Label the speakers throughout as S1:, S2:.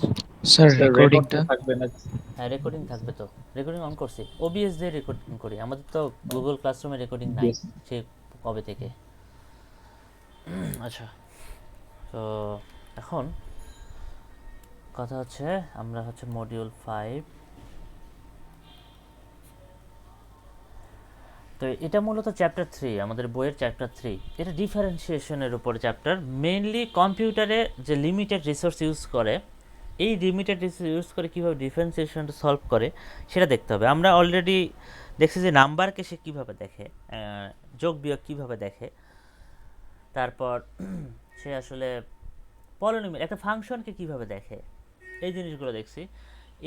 S1: Sir
S2: sir record
S1: রেকর্ডিংটা
S2: থাকবে না?
S3: হ্যাঁ রেকর্ডিং থাকবে তো, রেকর্ডিং অন করছি, ওবিএস দিয়ে রেকর্ডিং করি, আমাদের তো গুগল ক্লাসরুমে রেকর্ডিং নাই
S2: বেশ।
S3: সে কবে থেকে। আচ্ছা, তো এখন কথা হচ্ছে আমরা হচ্ছে মডিউল 5, তো এটা মূলত চ্যাপ্টার 3, আমাদের বইয়ের চ্যাপ্টার 3, এটা ডিফারেন্সিয়েশনের উপরে চ্যাপ্টার, মেইনলি কম্পিউটারে যে লিমিটেড রিসোর্স ইউজ করে, এই লিমিটেড রিসোর্স ইউজ করে কীভাবে ডিফারেন্সিয়েশনটা সলভ করে সেটা দেখতে হবে। আমরা অলরেডি দেখছি যে নাম্বারকে সে কীভাবে দেখে, যোগ বিয়োগ কীভাবে দেখে, তারপর সে আসলে পলিনোমিয়াল একটা ফাংশনকে কীভাবে দেখে, এই জিনিসগুলো দেখছি।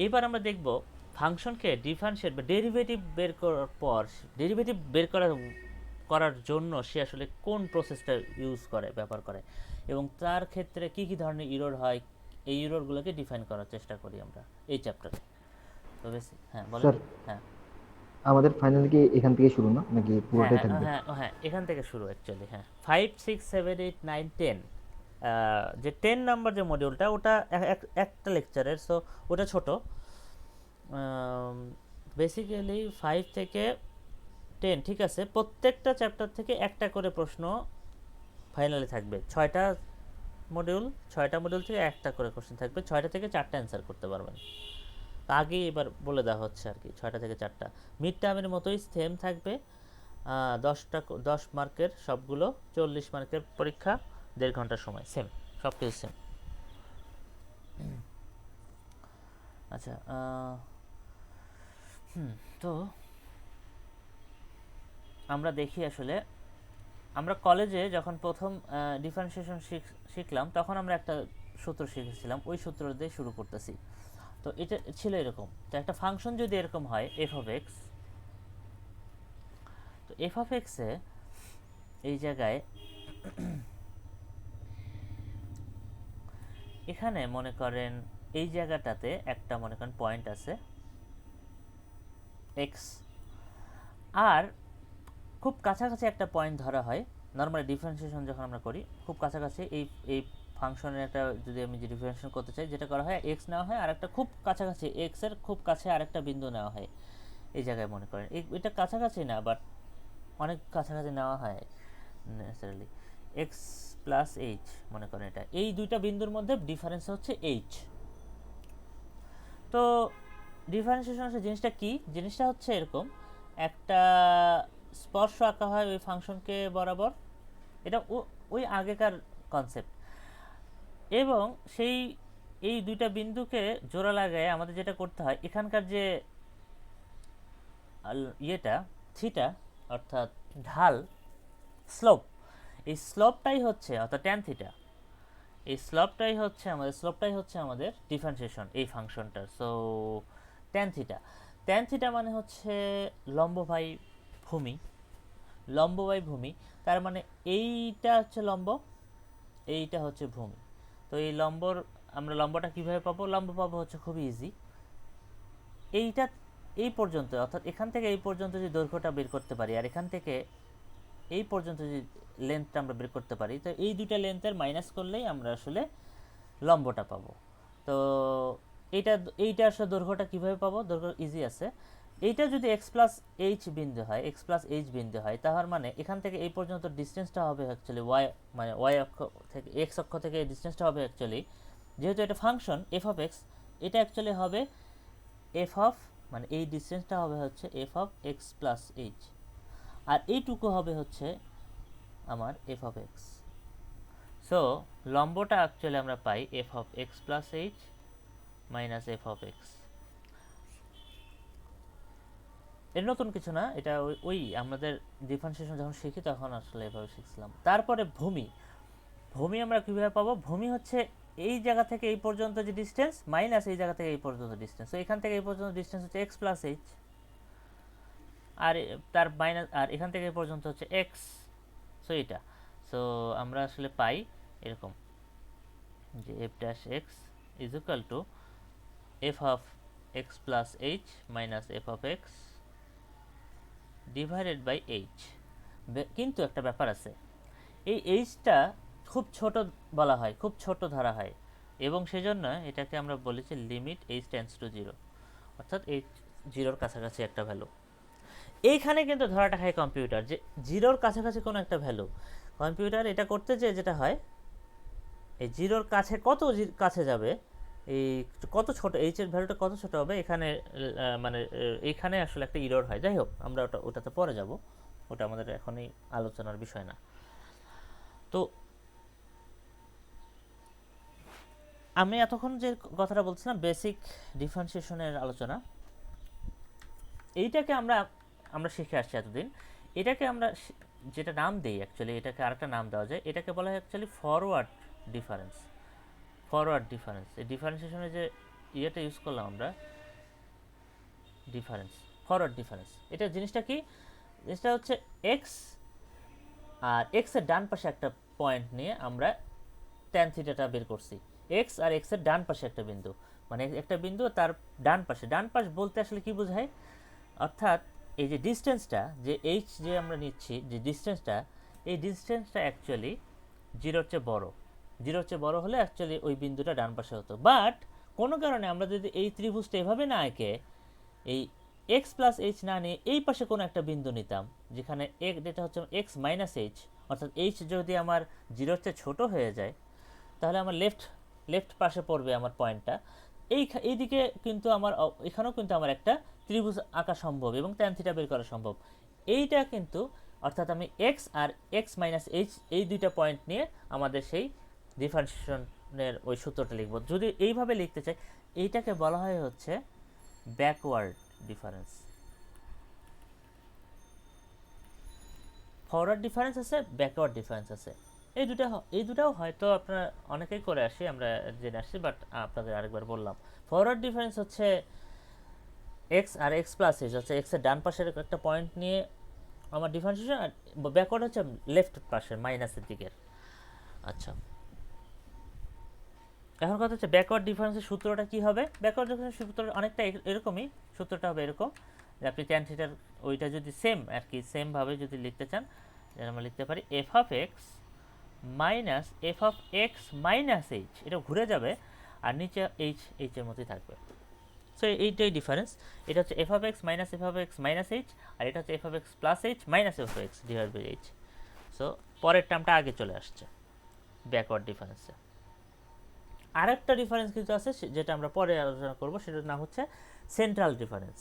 S3: এবার আমরা দেখব ফাংশনকে ডিফারেন্সিয়েট বা ডেরিভেটিভ বের করার পর, ডেরিভেটিভ বের করার জন্য সে আসলে কোন প্রসেসটা ইউজ করে, ব্যবহার করে, এবং তার ক্ষেত্রে কী কী ধরনের ইরর হয়, এই ইররগুলোকে ডিফাইন করার চেষ্টা করি আমরা এই চ্যাপ্টারে। তো বেশি হ্যাঁ বলেন।
S4: স্যার
S3: হ্যাঁ
S4: আমাদের ফাইনাল কি এখান থেকে শুরু না নাকি
S3: হ্যাঁ
S4: পুরোটাই
S3: হ্যাঁ
S4: থাকবে?
S3: হ্যাঁ হ্যাঁ এখান থেকে শুরু অ্যাকচুয়ালি। হ্যাঁ 5, 6, 7, 8, 9, 10, যে 10 নাম্বার যে মডিউলটা ওটা একটা লেকচারের, সো ওটা ছোট। বেসিক্যালি 5 থেকে 10 ঠিক আছে, প্রত্যেকটা চ্যাপ্টার থেকে একটা করে প্রশ্ন ফাইনালে থাকবে। 6টা মডিউল থেকে একটা করে কোশ্চেন থাকবে, 6টা থেকে 4টা অ্যান্সার করতে পারবেন। আগে এবার বলে দেওয়া হচ্ছে আর কি, 6টা থেকে 4টা মিড টার্মের মতোই সেম থাকবে। 10 মার্কের সবগুলো, 40 মার্কের পরীক্ষা, 1.5 ঘন্টার সময়, সেম, সব কিছু সেম। আচ্ছা, তো আমরা দেখি আসলে আমরা কলেজে যখন প্রথম ডিফারেন্সিয়েশন শিখলাম তখন আমরা একটা সূত্র শিখেছিলাম, ওই সূত্র দিয়ে শুরু করতেছি। তো এটা ছিল এরকম, তো একটা ফাংশন যদি এরকম হয় এফ অফ এক্স, তো এফ অফ এক্সে এই জায়গায় এখানে মনে করেন এই জায়গাটাতে একটা মনে করেন পয়েন্ট আছে এক্স, আর খুব কাছাকাছি একটা পয়েন্ট ধরা হয়। নর্মালি ডিফারেন্সিয়েশন যখন আমরা করি খুব কাছাকাছি এই ফাংশনের একটা, যদি আমি যে ডিফারেন্সিয়েশন করতে চাই, যেটা করা হয় এক্স নেওয়া হয় আর একটা খুব কাছাকাছি, এক্স এর খুব কাছে আরেকটা বিন্দু নেওয়া হয় এই জায়গায় মনে করেন, এটা কাছাকাছি না বাট অনেক কাছাকাছি নেওয়া হয় নেসেসারিলি, এক্স প্লাস এইচ মনে করেন, এটা এই দুইটা বিন্দুর মধ্যে ডিফারেন্স হচ্ছে এইচ। তো ডিফারেন্সিয়েশন জিনিসটা কি, জিনিসটা হচ্ছে এরকম, একটা স্পর্শ আঁকা হয় ওই ফাংশনকে বরাবর, এটা ওই আগেকার কনসেপ্ট, এবং সেই এই দুইটা বিন্দুকে জোড়া লাগায় আমাদের যেটা করতে হয়, এখানকার যে ইয়েটা থিটা অর্থাৎ ঢাল, স্লোপ, এই স্লোপটাই হচ্ছে অর্থাৎ ট্যান থিটা, এই স্লোপটাই হচ্ছে আমাদের ডিফারেন্সিয়েশন এই ফাংশনটার। সো ট্যান থিটা মানে হচ্ছে লম্ব বাই ভূমি, লম্ব বাই ভূমি, তার মানে এইটা হচ্ছে লম্ব, এইটা হচ্ছে ভূমি। তো এই আমরা লম্বটা কিভাবে পাবো, লম্ব পাবো হচ্ছে খুবই ইজি, এইটা এই পর্যন্ত অর্থাৎ এখান থেকে এই পর্যন্ত যদি দৈর্ঘ্যটা বের করতে পারি আর এখান থেকে এই পর্যন্ত যদি লেন্থটা আমরা বের করতে পারি, তো এই দুইটা লেন্থের মাইনাস করলেই আমরা আসলে লম্বটা পাবো। তো এইটা আসলে দৈর্ঘ্যটা কিভাবে পাবো, দৈর্ঘ্য ইজি আছে, এইটা যদি এক্স প্লাস এইচ বিন্দু হয় তাহলে মানে এখান থেকে এই পর্যন্ত ডিস্টেন্সটা হবে অ্যাকচুয়ালি ওয়াই, মানে ওয়াই অক্ষ থেকে এক্স অক্ষ থেকে এই ডিস্টেন্সটা হবে অ্যাকচুয়ালি, যেহেতু এটা ফাংশন এফ অফ এক্স, এটা অ্যাকচুয়ালি হবে এফ অফ, মানে এই ডিস্টেন্সটা হবে হচ্ছে F of x plus H, আর এইটুকু হবে হচ্ছে আমার এফ অফ এক্স। সো লম্বটা অ্যাকচুয়ালি আমরা পাই F of x plus H minus F of X. এর নতুন কিছু না, এটা ওই আমাদের ডিফারেন্সিয়েশন যখন শিখি তখন আসলে এভাবে শিখছিলাম। তারপরে ভূমি আমরা কিভাবে পাবো, ভূমি হচ্ছে এই জায়গা থেকে এই পর্যন্ত যে ডিস্টেন্স মাইনাস এই জায়গা থেকে এই পর্যন্ত ডিস্টেন্স, তো এখান থেকে এই পর্যন্ত ডিস্টেন্স হচ্ছে এক্স প্লাস এইচ, আর তার মাইনাস, আর এখান থেকে এই পর্যন্ত হচ্ছে এক্স, সো এটা, সো আমরা আসলে পাই এরকম যে f dash x is equal to f of x plus H minus F of x divided by h. কিন্তু একটা ব্যাপার আছে, এই এইচটা খুব ছোট বলা হয়, খুব ছোট ধরা হয়, এবং সেজন্য এটাকে আমরা বলেছি লিমিট এইচ টেন্স টু 0, অর্থাৎ এইচ 0-র কাছাকাছি একটা ভ্যালু। এইখানে কিন্তু ধরাটা খায় কম্পিউটার যে 0-র কাছাকাছি কোনো একটা ভ্যালু। কম্পিউটার এটা করতে যে যেটা হয়, এই 0-র কাছে কত কাছে যাবে, এই কত ছোট এইচের ভ্যালুটা কত ছোট হবে, এখানে মানে এইখানে আসলে একটা ইরর হয়। যাই হোক, আমরা ওটাতে পরে যাব, ওটা আমাদের এখনই আলোচনার বিষয় না। তো আমি এতক্ষণ যে কথাটা বলছিলাম বেসিক ডিফারেন্সিয়েশনের আলোচনা, এইটাকে আমরা শিখে আসছি এতদিন। এটাকে আমরা যেটা নাম দেই, অ্যাকচুয়ালি এটাকে আরেকটা নাম দেওয়া যায়, এটাকে বলা হয় actually forward difference. Forward difference, এই ডিফারেন্সিয়েশনের যে ইয়েটা ইউজ করলাম আমরা, ডিফারেন্স, ফরওয়ার্ড ডিফারেন্স, এটা জিনিসটা কি? জিনিসটা হচ্ছে এক্স আর এক্সের ডান পাশে একটা পয়েন্ট নিয়ে আমরা ট্যান থিটাটা বের করছি। এক্স আর এক্সের ডান পাশে একটা বিন্দু, মানে একটা বিন্দু তার ডান পাশে। ডান পাশ বলতে আসলে কি বোঝায়? অর্থাৎ এই যে ডিস্টেন্সটা, যে এইচ যে আমরা নিচ্ছি, যে ডিস্টেন্সটা, এই ডিস্টেন্সটা অ্যাকচুয়ালি 0-র চেয়ে বড়। 0-র চেয়ে বড় হলে অ্যাকচুয়ালি ওই বিন্দুটা ডান পাশে হতো। বাট কোনো কারণে আমরা যদি এই ত্রিভুজটা এভাবে না এঁকে এই এক্স প্লাস এইচ না নিয়ে এই পাশে কোনো একটা বিন্দু নিতাম, যেখানে যেটা হচ্ছে এক্স মাইনাস এইচ, অর্থাৎ এইচ যদি আমার 0-র চেয়ে ছোটো হয়ে যায়, তাহলে আমার লেফট পাশে পড়বে আমার পয়েন্টটা। এইদিকে কিন্তু আমার এখানেও কিন্তু আমার একটা ত্রিভুজ আঁকা সম্ভব এবং ট্যান থিটা বের করা সম্ভব। এইটা কিন্তু, অর্থাৎ আমি এক্স আর এক্স মাইনাস এইচ এই দুইটা পয়েন্ট নিয়ে আমাদের সেই ডিফারেন্সিয়েশনের ওই সূত্রটা লিখব। যদি এইভাবে লিখতে চাই, এইটাকে বলা হয় হচ্ছে ব্যাকওয়ার্ড ডিফারেন্স। ফরওয়ার্ড ডিফারেন্স আছে, ব্যাকওয়ার্ড ডিফারেন্স আছে। এই দুটাও হয়তো আপনারা অনেকেই করে আসি, আমরা জেনে আসছি, বাট আপনাদের আরেকবার বললাম। ফরওয়ার্ড ডিফারেন্স হচ্ছে এক্স আর এক্স প্লাস এইচ হচ্ছে এক্সের ডান পাশের একটা পয়েন্ট নিয়ে আমার ডিফারেন্সিয়েশন, আর ব্যাকওয়ার্ড হচ্ছে লেফট পাশের মাইনাসের দিকের। আচ্ছা, এখন কথা হচ্ছে ব্যাকওয়ার্ড ডিফারেন্সের সূত্রটা কি হবে? ব্যাকওয়ার্ড ডিফারেন্সের সূত্র অনেকটা এরকমই, সূত্রটা হবে এরকম যে আপনি ট্যান থিটার ওইটা যদি সেম আর কি সেমভাবে যদি লিখতে চান, আমরা লিখতে পারি F of x minus F of x minus H, এটা ঘুরে যাবে আর নিচে এইচের মতোই থাকবে। সো এইটাই ডিফারেন্স। এটা হচ্ছে F of x minus h, আর এটা হচ্ছে F of x plus H minus F of x divide by h. So পরের টার্মটা আগে চলে আসছে ব্যাকওয়ার্ড ডিফারেন্সে। আরেকটা ডিফারেন্স কিন্তু আছে যেটা আমরা পরে আলোচনা করব, সেটার নাম হচ্ছে সেন্ট্রাল ডিফারেন্স।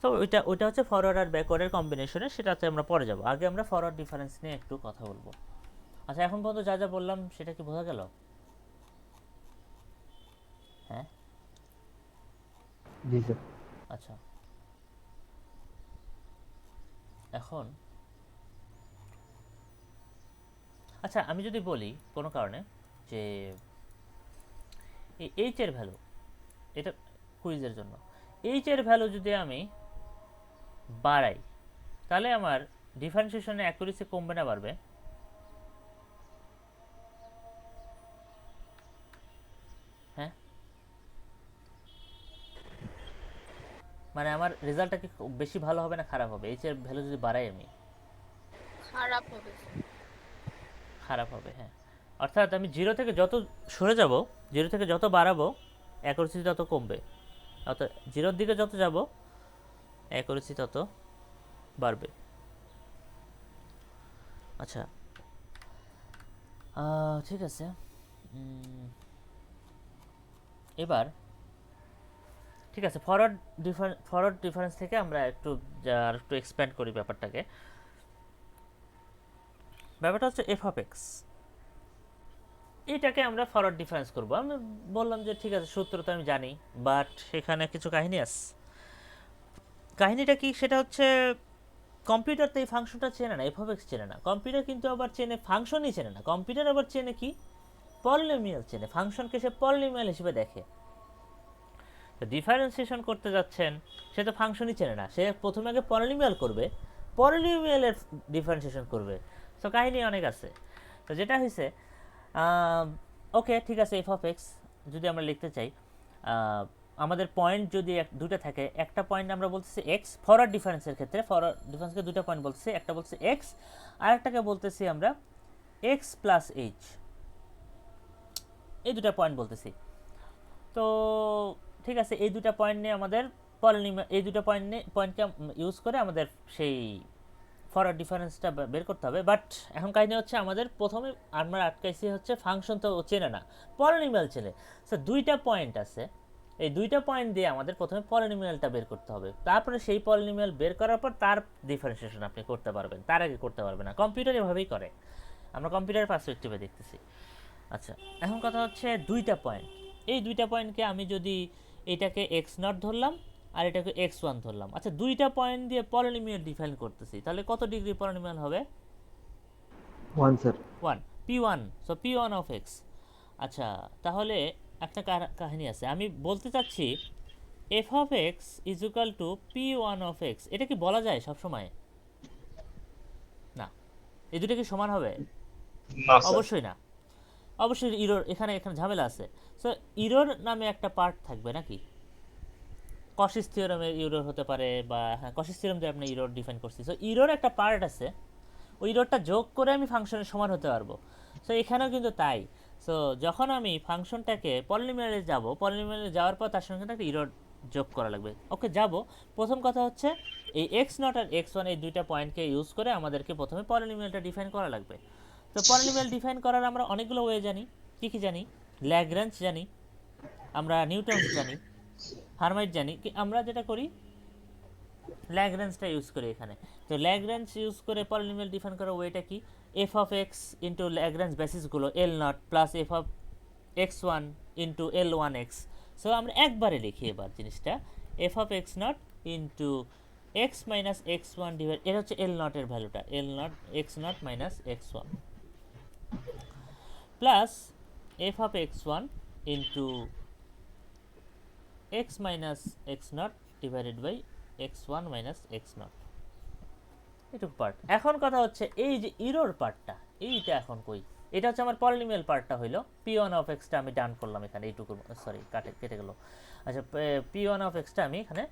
S3: তো ওইটা হচ্ছে ফরওয়ার্ড আর ব্যাকওয়ার্ডের কম্বিনেশনে, সেটাতে আমরা পরে যাব। আগে আমরা ফরওয়ার্ড ডিফারেন্স নিয়ে একটু কথা বলবো। আচ্ছা, এখন পর্যন্ত যা যা বললাম সেটা কি বোঝা গেল? হ্যাঁ,
S4: জি স্যার।
S3: আচ্ছা, এখন আচ্ছা আমি যদি বলি কোনো কারণে যে এই এইচ এর ভ্যালু, এটা কুইজের জন্য, এইচ এর ভ্যালু যদি আমি বাড়াই, তাহলে আমার ডিফারেন্সিয়েশনের অ্যাকুরেসি কমবে না বাড়বে? হ্যাঁ, মানে আমার রেজাল্টটা কি বেশি ভালো হবে না খারাপ হবে এইচ এর ভ্যালু যদি বাড়াই আমি?
S1: খারাপ হবে।
S3: খারাপ হবে, হ্যাঁ। অর্থাৎ আমি 0 থেকে যত সরে যাব, 0 থেকে যত বাড়াবো অ্যাকুরেসি তত কমবে, অর্থাৎ 0-র দিকে যত যাব অ্যাকুরেসি তত বাড়বে। আচ্ছা, ঠিক আছে। এবার ঠিক আছে, ফরওয়ার্ড ডিফারেন্স থেকে আমরা আর একটু এক্সপ্যান্ড করি ব্যাপারটাকে। ব্যাপারটা হচ্ছে এফ অফ এক্স, এটাকে আমরা ফরওয়ার্ড ডিফারেন্স করব। আমি বললাম যে ঠিক আছে, সূত্র তো আমি জানি, বাট সেখানে কিছু কাহিনী আছে। কাহিনীটা কি? সেটা হচ্ছে কম্পিউটার তো এই ফাংশনটা চেনে না, এফ অফ এক্স চেনে না। কম্পিউটার কিন্তু আবার চেনে ফাংশনই চেনে না, কম্পিউটার আবার চেনে কি? পলিনোমিয়াল চেনে। ফাংশনকে সে পলিনোমিয়াল হিসেবে দেখে। তো ডিফারেন্সিয়েশন করতে যাচ্ছেন, সে তো ফাংশনই চেনে না, সে প্রথমে আগে পলিনোমিয়াল করবে, পলিনোমিয়ালের ডিফারেন্সিয়েশন করবে। সো কাহিনী অনেক আছে। তো যেটা হয়েছে, ওকে ঠিক আছে, এফ অফ এক্স যদি আমরা লিখতে চাই, আমাদের পয়েন্ট যদি দুটো থাকে, একটা পয়েন্ট আমরা বলতেছি এক্স, ফরওয়ার্ড ডিফারেন্সের ক্ষেত্রে ফরওয়ার্ড ডিফারেন্সকে দুটো পয়েন্ট বলতেছি, একটা বলছে এক্স আর একটাকে বলতেছি আমরা এক্স প্লাস এইচ। এই দুটা পয়েন্ট বলতেছি। তো ঠিক আছে, এই দুটা পয়েন্ট নিয়ে আমাদের পলিনোমিয়াল, এই দুটো পয়েন্টকে ইউজ করে আমাদের সেই ফরওয়ার্ড ডিফারেন্সটা বের করতে হবে। বাট এখন কাহিনী হচ্ছে আমাদের প্রথমে আমরা আটকাইছি হচ্ছে ফাংশন তো চেনে না, পলিনোমিয়াল চেনে। সো দুইটা পয়েন্ট আছে, এই দুইটা পয়েন্ট দিয়ে আমাদের প্রথমে পলিনোমিয়ালটা বের করতে হবে, তারপরে সেই পলিনোমিয়াল বের করার পর তার ডিফারেন্সিয়েশন আপনি করতে পারবেন, তার আগে করতে পারবেন না। কম্পিউটার এভাবেই করে, আমরা কম্পিউটারের পার্সপেক্টিভে দেখতেছি। আচ্ছা, এখন কথা হচ্ছে দুইটা পয়েন্ট, এই দুইটা পয়েন্টকে আমি যদি এটাকে এক্স নট ধরলাম আর এটাকে এক্স ওয়ান ধরলাম, আচ্ছা দুইটা পয়েন্ট দিয়ে পলিনোমিয়াল ডিফাইন করতেছি, তাহলে কত ডিগ্রি পলিনোমিয়াল হবে?
S4: 1 sir.
S3: 1, p1, so p1 of x. আচ্ছা, তাহলে একটা কাহিনী আছে, আমি বলতে চাচ্ছি F of x is equal two p1 of X, এটা কি বলা যায় সবসময়? না। এই দুটো কি সমান হবে?
S2: না স্যার।
S3: অবশ্যই না, অবশ্যই ইরোর, এখানে ঝামেলা আছে। সো ইরোর নামে একটা পার্ট থাকবে নাকি? কশিস থিওরামের ইরোর হতে পারে, বা হ্যাঁ কশিস থিওরাম দিয়ে আপনি ইরোর ডিফাইন করছি। সো ইরোর একটা পার্ট আছে, ওই ইরোরটা যোগ করে আমি ফাংশনের সমান হতে পারবো। সো এখানেও কিন্তু তাই। সো যখন আমি ফাংশনটাকে পলিনোমিয়ালে যাব, পলিনোমিয়ালে যাওয়ার পর তার সঙ্গে একটা ইরোর যোগ করা লাগবে। ওকে, যাব। প্রথম কথা হচ্ছে এই এক্স নট আর এক্স ওয়ান এই দুইটা পয়েন্টকে ইউজ করে আমাদেরকে প্রথমে পলিনোমিয়ালটা ডিফাইন করা লাগবে। তো পলিনোমিয়াল ডিফাইন করার আমরা অনেকগুলো ওয়ে জানি। কী কী জানি? ল্যাগ্রাঞ্জ জানি, আমরা নিউটনস জানি, হারমাইট জানি। আমরা যেটা করি ল্যাগ্রাঞ্জটা ইউজ করি এখানে। তো ল্যাগ্রাঞ্জ ইউজ করে পলিনোমিয়াল ডিফাইন করার ওয়েটা কি? F of x into Lagrange বেসিসগুলো L naught plus f of x one into L one x. So আমরা একবারে লিখি এবার জিনিসটা, f of x not into x minus x one divide, এটা হচ্ছে এল নটের ভ্যালুটা, L naught x not minus x one plus f of x one into x minus x not divided by x one minus x not, এটুকু part. এখন কথা হচ্ছে এই যে ইরোর পার্টটা, এইটা এখন কই? এটা হচ্ছে আমার পলিনোমিয়াল পার্টটা হইলো p1 অফ এক্সটা আমি ডান করলাম এখানে, এইটুকু সরি কেটে গেল। আচ্ছা, p1 অফ এক্সটা আমি এখানে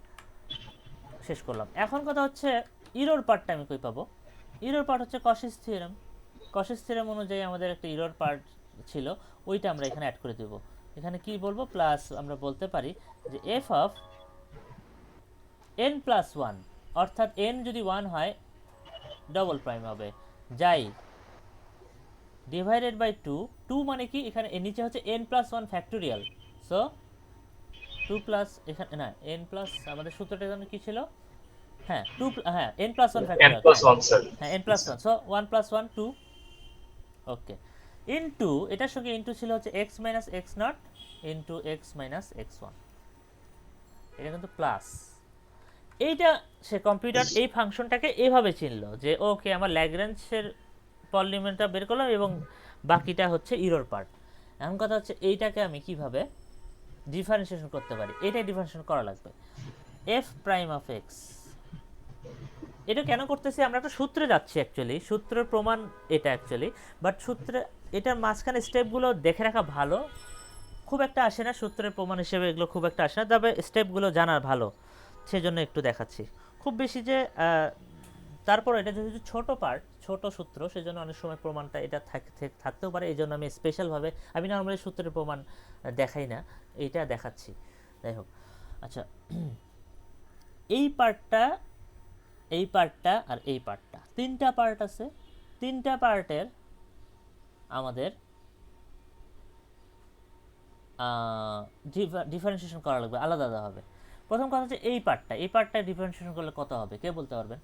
S3: শেষ করলাম। এখন কথা হচ্ছে ইরোর পার্টটা আমি কই পাবো? ইরোর পার্ট হচ্ছে কশিস থিওরেম। কশিস থিওরেম অনুযায়ী আমাদের একটা ইরোর পার্ট ছিল, ওইটা আমরা এখানে অ্যাড করে দেব। এখানে কি বলবো? প্লাস আমরা বলতে পারি যে f of n plus one, অর্থাৎ n যদি 1 হয় ডবল প্রাইম হবে, যাই ডিভাইডেড বাই 2, 2 মানে কি এখানে এর নিচে হচ্ছে n plus 1 factorial. So 2 plus এখানে না n প্লাস, আমাদের সূত্রটা এখানে কি ছিল? হ্যাঁ 2, হ্যাঁ n plus 1
S2: n
S3: factorial,
S2: plus 1 sir.
S3: হ্যাঁ n প্লাস 1, সো 1 প্লাস 1 2, ওকে, ইনটু এটার সঙ্গে ইনটু ছিল হচ্ছে x minus x not into x minus x one, এটা কিন্তু প্লাস। এইটা সে কম্পিউটার এই ফাংশনটাকে এইভাবে চিনলো যে ওকে আমার ল্যাগ্রাঞ্জের পলিনোমিয়ালটা বের করলাম এবং বাকিটা হচ্ছে ইরোর পার্ট। এখন কথা হচ্ছে এইটাকে আমি কিভাবে ডিফারেন্সিয়েশন করতে পারি, এটাই ডিফারেন্সিয়েশন করা লাগবে। এফ প্রাইম অফ এক্স, এটা কেন করতেছি? আমরা একটা সূত্রে যাচ্ছি, অ্যাকচুয়ালি সূত্রের প্রমাণ এটা অ্যাকচুয়ালি, বাট সূত্রে এটার মাঝখানে স্টেপগুলো দেখে রাখা ভালো, খুব একটা আসে না সূত্রের প্রমাণ হিসেবে, এগুলো খুব একটা আসে না, তবে স্টেপগুলো জানা ভালো, সেজন্য একটু দেখাচ্ছি। খুব বেশি যে তারপর এটা যেহেতু ছোট পার্ট, ছোট সূত্র, সেজন্য অনেক সময় প্রমাণটা এটা থাকতেও পারে, এই জন্য আমি স্পেশালভাবে, আমি নর্মালি সূত্রের প্রমাণ দেখাই না, এইটা দেখাচ্ছি। যাই হোক, আচ্ছা এই পার্টটা, এই পার্টটা আর এই পার্টটা, তিনটা পার্ট আছে, তিনটা পার্টের আমাদের ডিফারেন্সিয়েশন করা লাগবে আলাদা আলাদা হবে। প্রথম কথা হচ্ছে এই পার্টটা, এই পার্টটা ডিফারেন্সিয়েশন করলে কত হবে কে বলতে পারবেন?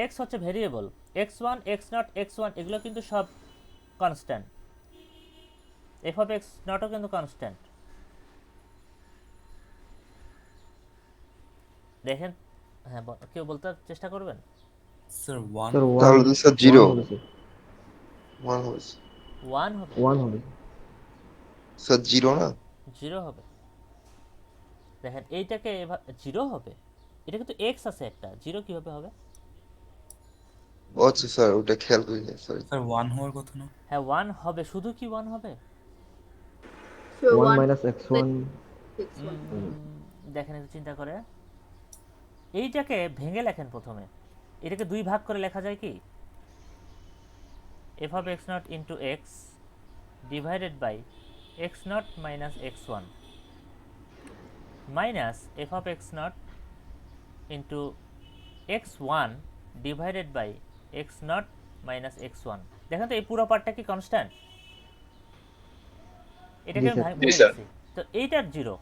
S3: এক্স হচ্ছে variable, x one x not x one এগুলো কিন্তু সব কনস্ট্যান্ট, এফ অফ এক্স নটও কিন্তু কনস্ট্যান্ট। দেখেন, হ্যাঁ কেউ বলতে চেষ্টা করবেন?
S5: স্যার 1
S4: স্যার
S2: তাহলে স্যার 0
S4: হবে স্যার।
S2: 1 হবে
S3: 1 হবে,
S4: 1 হবে
S2: স্যার। 0 না?
S3: 0 হবে। দেখেন এইটাকে 0 হবে, এটা কিন্তু এক্স আছে একটা, 0 কিভাবে হবে?
S2: ও আচ্ছা স্যার, ওটা খেয়াল করিনি, সরি।
S5: স্যার 1 হওয়ার কথা না?
S3: হ্যাঁ 1 হবে, শুধু কি 1 হবে?
S1: So
S4: 1
S1: 1
S4: minus x1।
S1: x1.
S3: দেখেন একটু চিন্তা করে, এইটাকে ভেঙে লেখেন প্রথমে। এটাকে দুই ভাগ করে লেখা যায় কি, f of x not into x divided by x not minus x one minus F of x not into x one divided by x not minus x one. দেখেন তো এই পুরো পার্টটা কি কনস্ট্যান্ট? এটাকে
S4: জি
S3: আমি
S4: স্যার।
S3: ভেঙে দিচ্ছি, তো এইটার জিরো।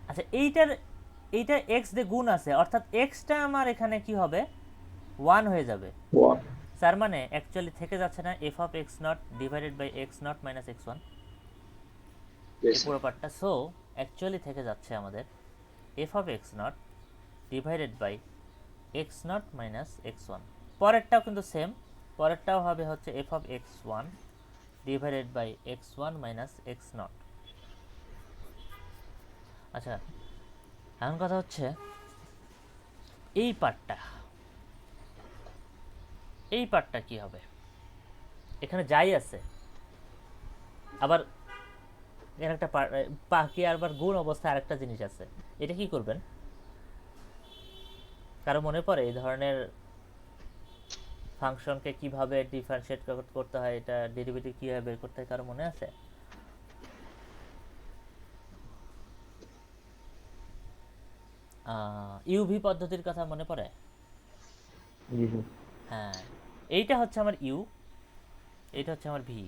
S3: আচ্ছা এইটার এক্স দিয়ে গুণ আছে, অর্থাৎ এক্সটা আমার এখানে কি হবে, 1 হয়ে যাবে। তার মানে অ্যাকচুয়ালি থেকে যাচ্ছে না f of x not divided by x not minus x one, এই পুরো পার্টটা। সো অ্যাকচুয়ালি থেকে যাচ্ছে আমাদের f of x not divided by x not minus x one. পরেরটাও কিন্তু সেম, পরেরটাও হবে হচ্ছে F of x one divided by x one minus x naught. আচ্ছা, এখন কথা হচ্ছে এই পার্টটা কি হবে? এখানে যাই আছে, আবার এখানে একটা বাকি আবার গুণ অবস্থায় আরেকটা জিনিস আছে। এটা কি করবেন? কারো মনে পড়ে এই ধরনের ফাংশনকে কিভাবে ডিফারেন্সিয়েট করতে হয়, এটা ডেরিভেটিভ কিভাবে বের করতে হয়, কারো মনে আছে? ইউভি পদ্ধতির কথা মনে পড়ে?
S4: জি স্যার।
S3: হ্যাঁ, এইটা হচ্ছে আমার ইউ, এটা হচ্ছে আমার ভি।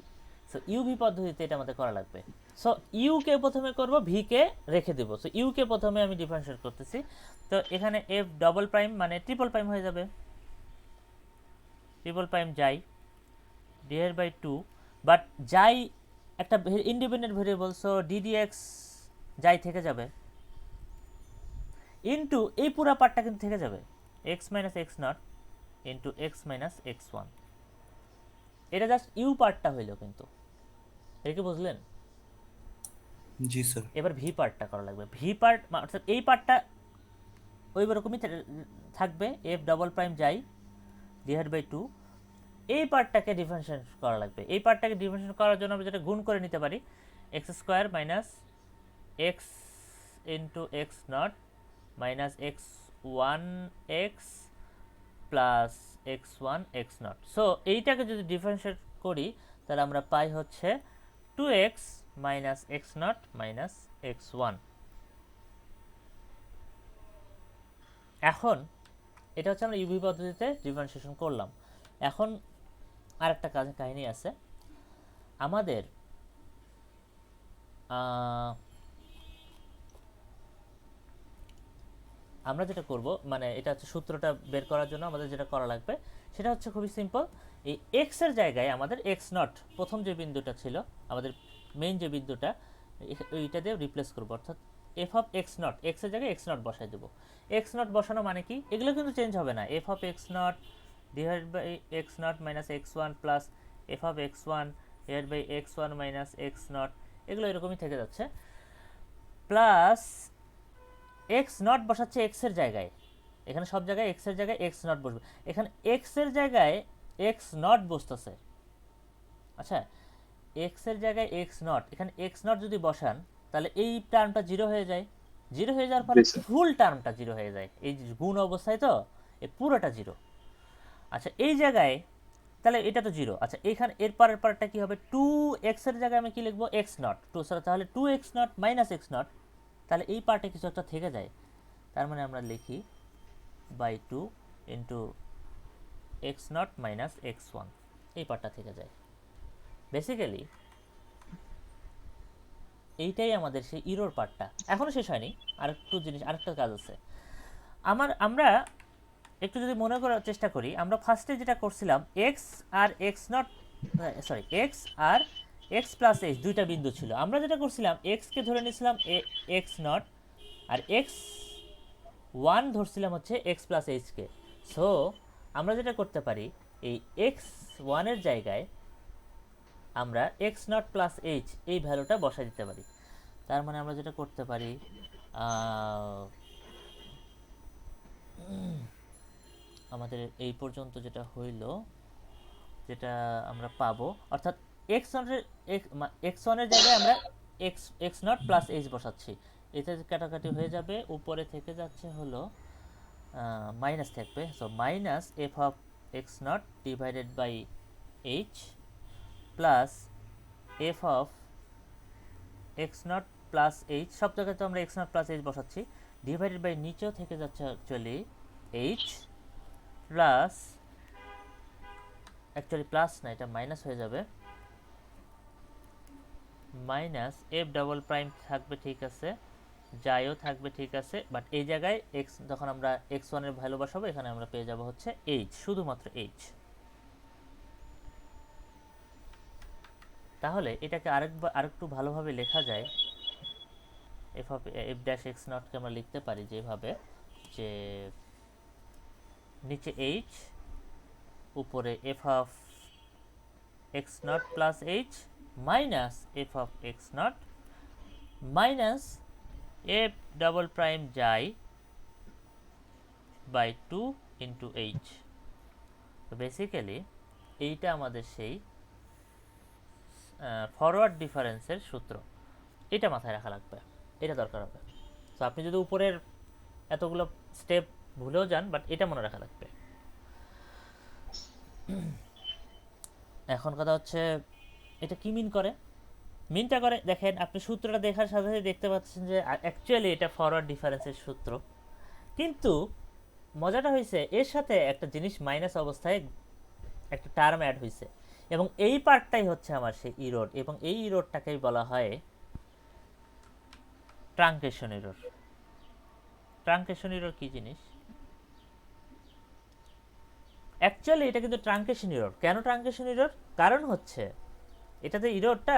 S3: সো ইউভি পদ্ধতিতে এটা আমাদের করা লাগবে। সো ইউ কে প্রথমে করব, ভি কে রেখে দেব। সো ইউ কে প্রথমে আমি ডিফারেন্সিয়েট করতেছি। তো এখানে এফ ডবল প্রাইম মানে ট্রিপল প্রাইম হয়ে যাবে, ট্রিপল প্রাইম যাই ডিভাইড বাই 2, বাট যাই একটা ইন্ডিপেন্ডেন্ট ভেরিয়েবল, সো ডিডিএক্স যাই থেকে যাবে, ইন্টু এই পুরো পার্টটা কিন্তু থেকে যাবে, x minus x not into x minus x one. এটা জাস্ট ইউ পার্টটা হইল, কিন্তু এটা কি বুঝলেন?
S5: জি স্যার।
S3: এবার ভি পার্টটা করা লাগবে। ভি পার্ট অর্থাৎ এই পার্টটা ওই রকমই থাকবে, এফ ডবল প্রাইম যাই ডিভাইড বাই 2। এই পার্টটাকে ডিফারেন্সিয়েট করা লাগবে। এই পার্টটাকে ডিফারেন্সিয়েট করার জন্য আমরা যেটা গুণ করে নিতে পারি, x square minus x into x not minus x one x plus x one x not. So এইটাকে যদি ডিফারেন্সিয়েট করি তাহলে আমরা পাই হচ্ছে 2x minus x not minus x one. এখন এটা হচ্ছে আমরা ইউভি পদ্ধতিতে ডিফারেন্সিয়েশন করলাম। এখন আরেকটা কাহিনী আছে আমাদের, আমরা যেটা করব মানে এটা হচ্ছে সূত্রটা বের করার জন্য আমাদের যেটা করা লাগবে সেটা হচ্ছে খুবই সিম্পল। এই এক্স এর জায়গায় আমাদের এক্স নট, প্রথম যে বিন্দুটা ছিল আমাদের মেইন যে বিন্দুটা, এইটা দিয়ে রিপ্লেস করবো, অর্থাৎ F of x not, x এর জায়গায় এক্স নট বসাই দেবো। এক্স নট বসানো মানে কি, এগুলো কিন্তু চেঞ্জ হবে না। F of x not divide by x not minus x one plus f of x one divide by x one minus x not, এগুলো এরকমই থেকে যাচ্ছে। প্লাস এক্স নট বসাচ্ছে এক্স এর জায়গায়, এখানে সব জায়গায় এক্স এর জায়গায় এক্স নট বসবে, এখানে এক্স এর জায়গায় এক্স নট বসতেছে। আচ্ছা, এক্স এর জায়গায় এক্স নট, এখানে এক্স নট যদি বসান তাহলে এই টার্মটা জিরো হয়ে যায়, জিরো হয়ে যাওয়ার ফলে ফুল টার্মটা জিরো হয়ে যায়, এই গুণ অবস্থায় তো এই পুরোটা জিরো। আচ্ছা, এই জায়গায় তাহলে এটা তো জিরো। আচ্ছা, এইখানে এর পরের পার্টটা কি হবে, 2x এর জায়গায় আমি কি লিখবো, এক্স নট 2, তাহলে 2x not minus x not, তাহলে এই পার্টে কিছু একটা থেকে যায়। তার মানে আমরা লিখি by 2 into x not minus x one, এই পার্টটা থেকে যায়। বেসিক্যালি এইটাই আমাদের সেই ইরোর পার্টটা। এখনও শেষ হয়নি, আরেকটা কাজ আছে। আমরা একটু যদি মনে করার চেষ্টা করি, আমরা ফার্স্টে যেটা করছিলাম এক্স আর এক্স নট, সরি এক্স আর এক্স প্লাস এইচ দুইটা বিন্দু ছিল। আমরা যেটা করছিলাম এক্সকে ধরে নিয়েছিলাম এক্স নট আর এক্স ওয়ান ধরছিলাম হচ্ছে এক্স প্লাস এইচকে। সো আমরা যেটা করতে পারি, এই এক্স ওয়ানের জায়গায় আমরা এক্স নট প্লাস এইচ এই ভ্যালুটা বসাই দিতে পারি। তার মানে আমরা যেটা করতে পারি, আমাদের এই পর্যন্ত যেটা হইল, যেটা আমরা পাবো, অর্থাৎ এক্স ওয়ানের জায়গায় আমরা x x not plus h বসাচ্ছি, এতে কাটাকাটি হয়ে যাবে, উপরে থেকে যাচ্ছে হলো মাইনাস থাকবে, so minus F of x not divided by h plus f of x not plus h, সব জায়গায় তো আমরা এক্স নট প্লাস এইচ বসাচ্ছি, ডিভাইডেড বাই নিচেও থেকে যাচ্ছে actually h plus, actually plus না এটা মাইনাস হয়ে যাবে, মাইনাস এফ ডাবল প্রাইম থাকবে ঠিক আছে, যাইও থাকবে ঠিক আছে, বাট এই জায়গায় এক্স যখন আমরা এক্স ওয়ানের ভ্যালু বসাবো এখানে আমরা পেয়ে যাব হচ্ছে এইচ, শুধুমাত্র এইচ। তাহলে এটাকে আরেকটু ভালোভাবে লেখা যায়, f of f dash x নটকে আমরা লিখতে পারি যেভাবে, যে নিচে এইচ, উপরে f of x not plus H minus F of x not minus f double prime যাই বাই 2 ইন্টু এইচ। তো বেসিক্যালি এইটা আমাদের সেই ফরওয়ার্ড ডিফারেন্সের সূত্র, এটা মাথায় রাখা লাগবে, এটা দরকার হবে। তো আপনি যদি উপরের এতগুলো স্টেপ ভুলেও যান, বাট এটা মনে রাখা লাগবে। এখন কথা হচ্ছে এটা কি মিন করে, মিনটা করে দেখেন, আপনি সূত্রটা দেখার সাথে সাথে দেখতে পাচ্ছেন যে অ্যাকচুয়ালি এটা ফরওয়ার্ড ডিফারেন্সের সূত্র, কিন্তু মজাটা হয়েছে এর সাথে একটা জিনিস মাইনাস অবস্থায় একটা টার্ম অ্যাড হয়েছে, এবং এই পার্টটাই হচ্ছে আমার সেই ইরোড, এবং এই ইরোডটাকেই বলা হয় ট্রাঙ্কেশন ইরোর। ট্রাঙ্কেশন ইরোর কি জিনিস? অ্যাকচুয়ালি এটা কিন্তু ট্রাঙ্কেশন ইরোর। কেন ট্রাঙ্কেশন ইরোর? কারণ হচ্ছে এটাতে ইরোডটা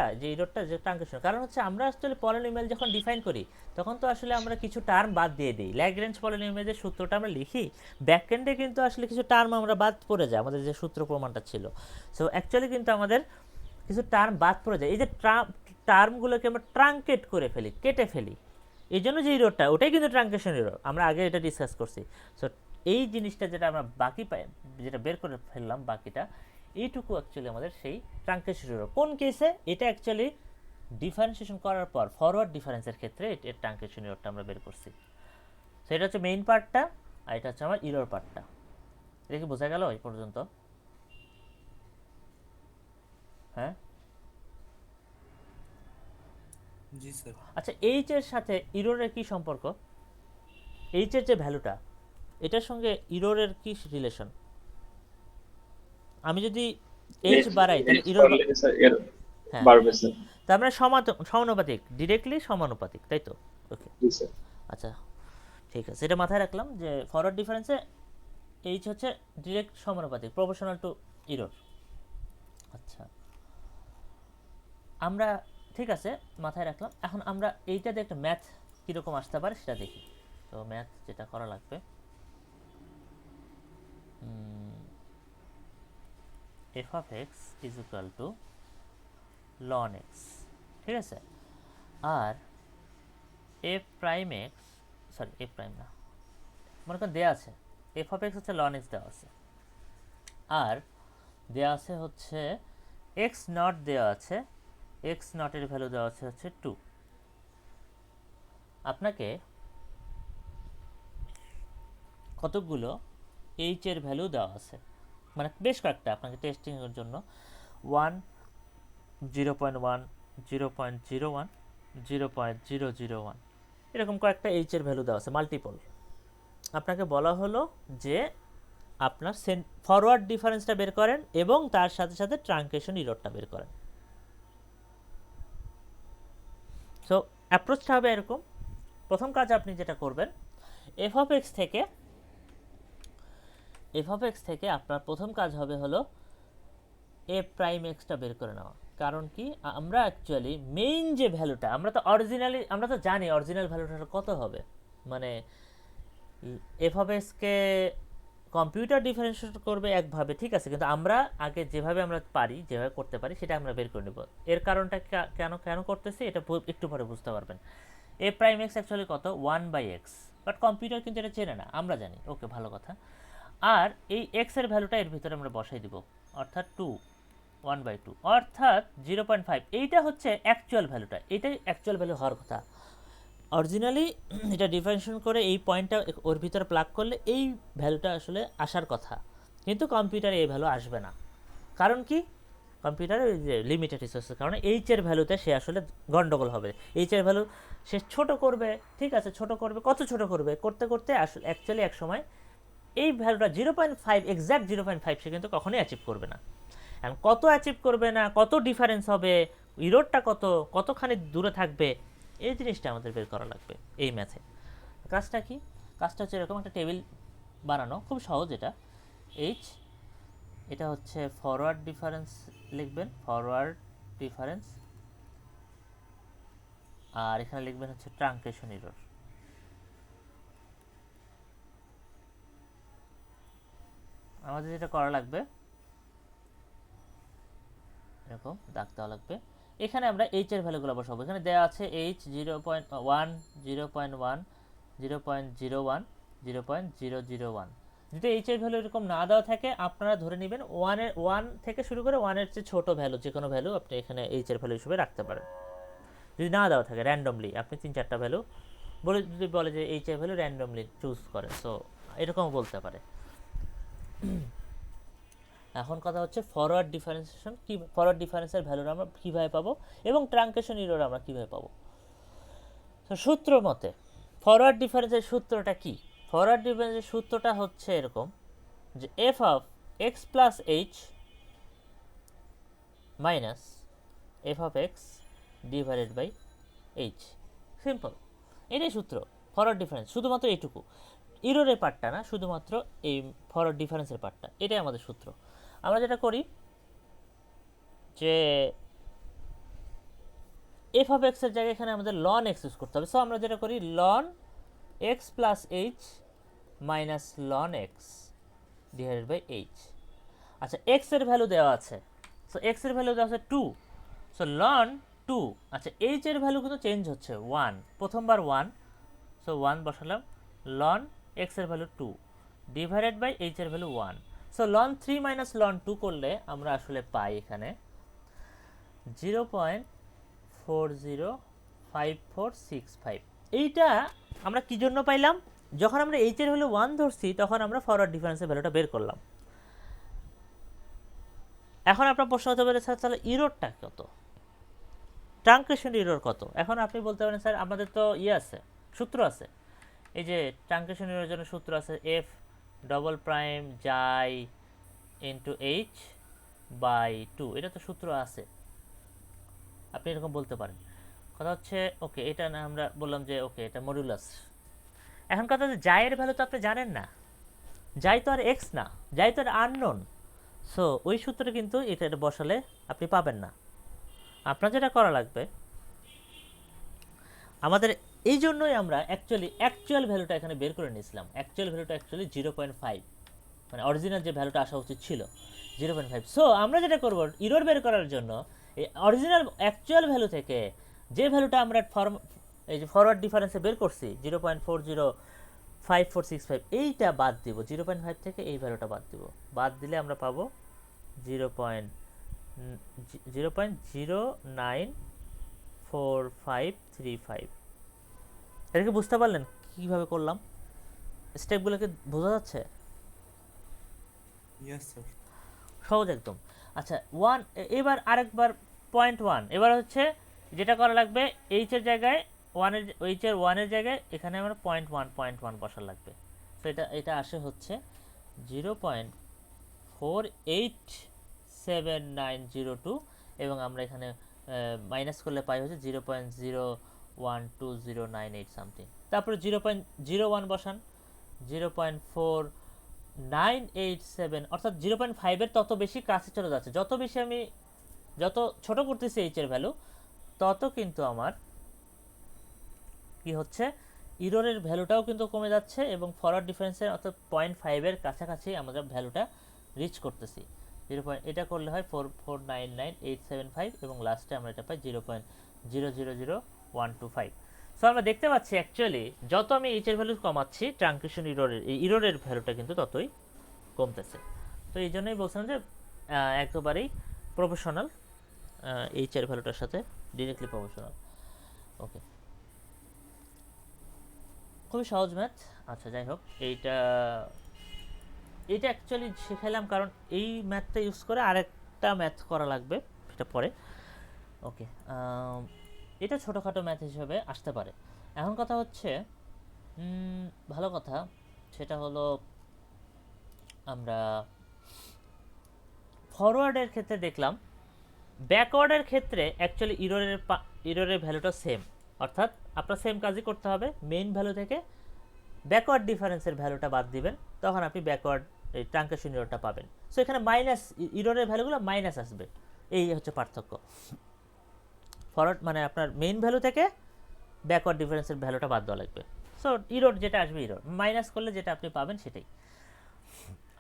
S3: যে ট্রাঙ্কেশন, কারণ হচ্ছে আমরা আসলে পলিনোমিয়াল যখন ডিফাইন করি তখন তো আসলে আমরা কিছু টার্ম বাদ দিয়ে দিই। ল্যাগ্রেঞ্জ পলিনোমিয়ালের সূত্রটা আমরা লিখি, ব্যাকএন্ডে কিন্তু আসলে কিছু টার্ম আমরা বাদ পড়ে যায়, আমাদের যে সূত্র প্রমাণটা ছিল। সো অ্যাকচুয়ালি কিন্তু আমাদের কিছু টার্ম বাদ পড়ে যায়, এই যে টার্মগুলোকে আমরা ট্রাঙ্কেট করে ফেলি, কেটে ফেলি, এই জন্য যে ইরোডটা ওটাই কিন্তু ট্রাঙ্কেশন ইরোর, আমরা আগে এটা ডিসকাস করছি। সো এই জিনিসটা যেটা আমরা বাকি পাই, যেটা বের করে ফেললাম বাকিটা, এইটুকু অ্যাকচুয়ালি আমাদের সেই ট্রাঙ্কেশন ইরোর। কোন কেসে? এটা অ্যাকচুয়ালি ডিফারেন্সিয়েশন করার পর ফরওয়ার্ড ডিফারেন্সের ক্ষেত্রে এর ট্রাঙ্কেশন ইরোরটা আমরা বের করছি। সো এটা হচ্ছে মেইন পার্টটা, আর এটা হচ্ছে আমার ইরোর পার্টটা। এটা কি বোঝা গেল এই পর্যন্ত? হ্যাঁ,
S5: জি স্যার।
S3: আচ্ছা, এইচ এর সাথে ইরোরের কি সম্পর্ক? এইচ এর যে ভ্যালুটা, এটার সঙ্গে ইরোরের কি রিলেশন? আমি যদি এইচ বাড়াই তাহলে ইরোর বাড়বে স্যার। তার মানে সমানুপাতিক, ডিরেক্টলি সমানুপাতিক, তাই তো? ওকে, আচ্ছা ঠিক আছে, এটা মাথায় রাখলাম যে ফরওয়ার্ড ডিফারেন্সে এইচ হচ্ছে ডিরেক্ট সমানুপাতিক, প্রপোর্শনাল টু ইরোর। আচ্ছা, আমরা ঠিক আছে মাথায় রাখলাম। এখন আমরা এইটাতে একটা ম্যাথ কীরকম আসতে পারে সেটা দেখি। তো ম্যাথ যেটা করা লাগবে, f of x is equal to ln x, ঠিক আছে, আর f prime x, sorry f prime না, মনে করেন দেওয়া আছে এফ অফ এক্স হচ্ছে লন এক্স দেওয়া আছে, আর দেওয়া আছে হচ্ছে এক্স নট দেওয়া আছে, এক্স নটের ভ্যালু দেওয়া আছে হচ্ছে 2। আপনাকে কতকগুলো এইচ এর ভ্যালু দেওয়া আছে, মানে বেশ কয়েকটা আপনাকে টেস্টিংয়ের জন্য 1, 0.1, 0.01, 0.001 এরকম কয়েকটা এইচ এর ভ্যালু দেওয়া আছে মাল্টিপল। আপনাকে বলা হলো যে আপনার ফরওয়ার্ড ডিফারেন্সটা বের করেন এবং তার সাথে সাথে ট্রাঙ্কেশন ইরোরটা বের করেন। সো অ্যাপ্রোচটা হবে এরকম। প্রথম কাজ আপনি যেটা করবেন, এফ অফ এক্স থেকে আপনার প্রথম কাজ হবে হলো এফ প্রাইম এক্সটা বের করে নেওয়া। কারণ কি, আমরা অ্যাকচুয়ালি মেইন যে ভ্যালুটা, আমরা তো জানি অরিজিনাল ভ্যালুটা কত হবে, মানে এফ অফ এক্সকে কম্পিউটার ডিফারেন্সিয়েট করবে একভাবে, ঠিক আছে, কিন্তু আমরা আগে যেভাবে করতে পারি সেটা আমরা বের করে নেব। এর কারণটা কেন করতেছি এটা একটু পরে বুঝতে পারবেন। এ প্রাইম এক্স অ্যাকচুয়ালি কত? 1/x, বাট কম্পিউটার কিন্তু এটা চেনে না, আমরা জানি। ওকে, ভালো কথা। আর এই এক্স এর ভ্যালুটা এর ভিতরে আমরা বসাই দিব, অর্থাৎ 2। 1/2 অর্থাৎ 0.5। এইটা হচ্ছে অ্যাকচুয়াল ভ্যালুটা, এটাই অ্যাকচুয়াল ভ্যালু হওয়ার কথা। অরিজিনালি এটা ডিফারেন্সিয়েশন করে এই পয়েন্টটা ওর ভিতরে প্লাগ করলে এই ভ্যালুটা আসলে আসার কথা, কিন্তু কম্পিউটারে এই ভ্যালু আসবে না। কারণ কি, কম্পিউটারে ওই যে লিমিটেড রিসোর্সের কারণে এইচের ভ্যালুতে সে আসলে গন্ডগোল হবে। এইচের ভ্যালু সে ছোট করবে, ঠিক আছে, ছোট করবে, কত ছোট করবে, করতে করতে আসলে অ্যাকচুয়ালি এক সময় এই ভ্যালুটা 0.5 এক্স্যাক্ট 0.5 সে কিন্তু কখনোই অ্যাচিভ করবে না। এখন কত অ্যাচিভ করবে না, কত ডিফারেন্স হবে, ইরোরটা কতখানি দূরে থাকবে, এই জিনিসটা আমাদের বের করা লাগবে এই ম্যাথে। কাজটা কি, কাজটা হচ্ছে এরকম একটা টেবিল বানানো, খুব সহজ। এটা হচ্ছে ফরওয়ার্ড ডিফারেন্স লিখবেন, ফরওয়ার্ড ডিফারেন্স, আর এখানে লিখবেন হচ্ছে ট্রাঙ্কেশন ইরর। আমাদের যেটা করা লাগবে, এরকম দাগ দেওয়া লাগবে। এখানে আমরা এইচ এর ভ্যালুগুলো বসাবো। এখানে দেওয়া আছে এইচ 0.1, 0.1, 0.01, 0.001। যদি এইচ এর ভ্যালু এরকম না দেওয়া থাকে, আপনারা ধরে নেবেন 1 থেকে শুরু করে 1 এর চেয়ে ছোট ভ্যালু, যে কোনো ভ্যালু আপনি এখানে এইচ এর ভ্যালু হিসেবে রাখতে পারেন। যদি না দেওয়া থাকে, র্যান্ডমলি আপনি 3-4টা ভ্যালু যদি বলে যে এইচ এর ভ্যালু র্যান্ডমলি চুজ করে, সো এরকমও বলতে পারে। এখন কথা হচ্ছে ফরওয়ার্ড ডিফারেন্সিয়েশন, কি ফরওয়ার্ড ডিফারেন্সের ভ্যালু আমরা কীভাবে পাবো এবং ট্রাঙ্কেশন ইরর আমরা কীভাবে পাবো। তো সূত্র মতে ফরওয়ার্ড ডিফারেন্সের সূত্রটা কি? ফরওয়ার্ড ডিফারেন্সের সূত্রটা হচ্ছে এরকম যে f of x plus H minus F of x divided by h, simple. এটাই সূত্র ফরওয়ার্ড ডিফারেন্স, শুধুমাত্র এইটুকু, ইররের পার্টটা না, শুধুমাত্র এই ফরওয়ার্ড ডিফারেন্সের পার্টটা, এটাই আমাদের সূত্র। আমরা যেটা করি যে এফ অফ এক্স এর জায়গায় এখানে আমাদের লন এক্স ইউজ করতে হবে। সো আমরা যেটা করি ln x plus H minus ln x divided by h. আচ্ছা, এক্স এর ভ্যালু দেওয়া আছে, সো এক্স এর ভ্যালু দেওয়া আছে 2, সো লন 2। আচ্ছা, এইচ এর ভ্যালু কিন্তু চেঞ্জ হচ্ছে 1, প্রথমবার 1, সো 1 বসালাম, লন এক্স এর ভ্যালু 2 ডিভাইডেড বাই এইচ এর value 1। So ln 3 minus ln 2 করলে আমরা আসলে পাই এখানে 0.405465। এইটা আমরা কি জন্য পাইলাম? যখন আমরা এইচ এর ভ্যালু 1 ধরছি, তখন আমরা ফরওয়ার্ড ডিফারেন্সের ভ্যালুটা বের করলাম। এখন আপনার প্রশ্ন হতে পারে, স্যার তাহলে ইররটা কত, ট্রাঙ্কেশন ইরর কত? এখন আপনি বলতে পারেন, স্যার আমাদের তো আছে, সূত্র আছে, এই যে ট্রাঙ্কেশন ইররের জন্য সূত্র আছে এফ ডবল প্রাইম জাই ইন্টু এইচ বাই 2, এটা তো সূত্র আছে, আপনি এরকম বলতে পারেন। কথা হচ্ছে ওকে, এটা না আমরা বললাম যে ওকে এটা মডুলাস। এখন কথা হচ্ছে জাইয়ের ভ্যালু তো আপনি জানেন না, জাই তো আর এক্স না, জাই তো আর আননোন। সো ওই সূত্রে কিন্তু এটা বসালে আপনি পাবেন না। আপনার যেটা করা লাগবে, আমাদের এই জন্যই আমরা অ্যাকচুয়াল ভ্যালুটা এখানে বের করে নিয়েছিলাম। অ্যাকচুয়াল ভ্যালুটা অ্যাকচুয়ালি 0.5, মানে অরিজিনাল যে ভ্যালুটা আসা উচিত ছিল 0.5। সো আমরা যেটা করব, ইরর বের করার জন্য এই অরিজিনাল অ্যাকচুয়াল ভ্যালু থেকে যে ভ্যালুটা আমরা এই যে ফরওয়ার্ড ডিফারেন্সে বের করছি 0.405465, এইটা বাদ দিব, 0.5 থেকে এই ভ্যালুটা বাদ দিব। বাদ দিলে আমরা পাবো 0.094535। এটাকে বুঝতে পারলেন কীভাবে করলাম? স্টেপগুলোকে বোঝা যাচ্ছে?
S5: Yes sir.
S3: সহজ একদম। আচ্ছা, 1 এবার আরেকবার 0.1, এবার হচ্ছে যেটা করা লাগবে এইচ এর জায়গায় 1 এর, এইচ এর 1 এর জায়গায় এখানে আমরা 0.1 বসার লাগবে। তো এটা আসে হচ্ছে 0.48790 এবং আমরা এখানে মাইনাস করলে পাই হচ্ছে 0.012098 সামথিং। তারপরে 0.01 বসান, 0.4987, অর্থাৎ 0.5 এর তত বেশি কাছে চলে যাচ্ছে। যত ছোট করতেছি এইচ এর ভ্যালু, তত কিন্তু আমার কি হচ্ছে, ইররের ভ্যালুটাও কিন্তু কমে যাচ্ছে এবং ফরওয়ার্ড ডিফারেন্সের অর্থাৎ 0.5 এর কাছাকাছি আমরা ভ্যালুটা রিচ করতেছি। এটা করলে হয় 4499875 এবং লাস্টে আমরা এটা পাই 0.000125। সো আমরা দেখতে পাচ্ছি অ্যাকচুয়ালি যত আমি এইচ এর ভ্যালু কমাচ্ছি, ট্রাঙ্কেশন ইররের ভ্যালুটা কিন্তু ততই কমতেছে। তো এই জন্যই বলছিলাম যে একেবারেই প্রপোর্শনাল, এইচ এর ভ্যালুটার সাথে ডিরেক্টলি প্রপোর্শনাল। ওকে, খুবই সহজ ম্যাথ। আচ্ছা যাই হোক, এটা অ্যাকচুয়ালি শিখাইলাম কারণ এই ম্যাথটা ইউজ করে আরেকটা ম্যাথ করা লাগবে, সেটা পরে। ওকে, এটা ছোটোখাটো ম্যাথ হিসেবে আসতে পারে। এখন কথা হচ্ছে ভালো কথা, সেটা হলো আমরা ফরওয়ার্ডের ক্ষেত্রে দেখলাম, ব্যাকওয়ার্ডের ক্ষেত্রে অ্যাকচুয়ালি ইররের ভ্যালুটা সেম, অর্থাৎ আপনার সেম কাজই করতে হবে। মেইন ভ্যালু থেকে ব্যাকওয়ার্ড ডিফারেন্সের ভ্যালুটা বাদ দিবেন, তখন আপনি ব্যাকওয়ার্ড এই ট্রাঙ্কেশন ইররটা পাবেন। সো এখানে মাইনাস ইররের ভ্যালুগুলো মাইনাস আসবে, এই হচ্ছে পার্থক্য। ফরওয়ার্ড মানে আপনার মেইন ভ্যালু থেকে ব্যাকওয়ার্ড ডিফারেন্সের ভ্যালুটা বাদ দেওয়া লাগবে। সো ইরর যেটা আসবে, ইরর মাইনাস করলে যেটা আপনি পাবেন সেটাই।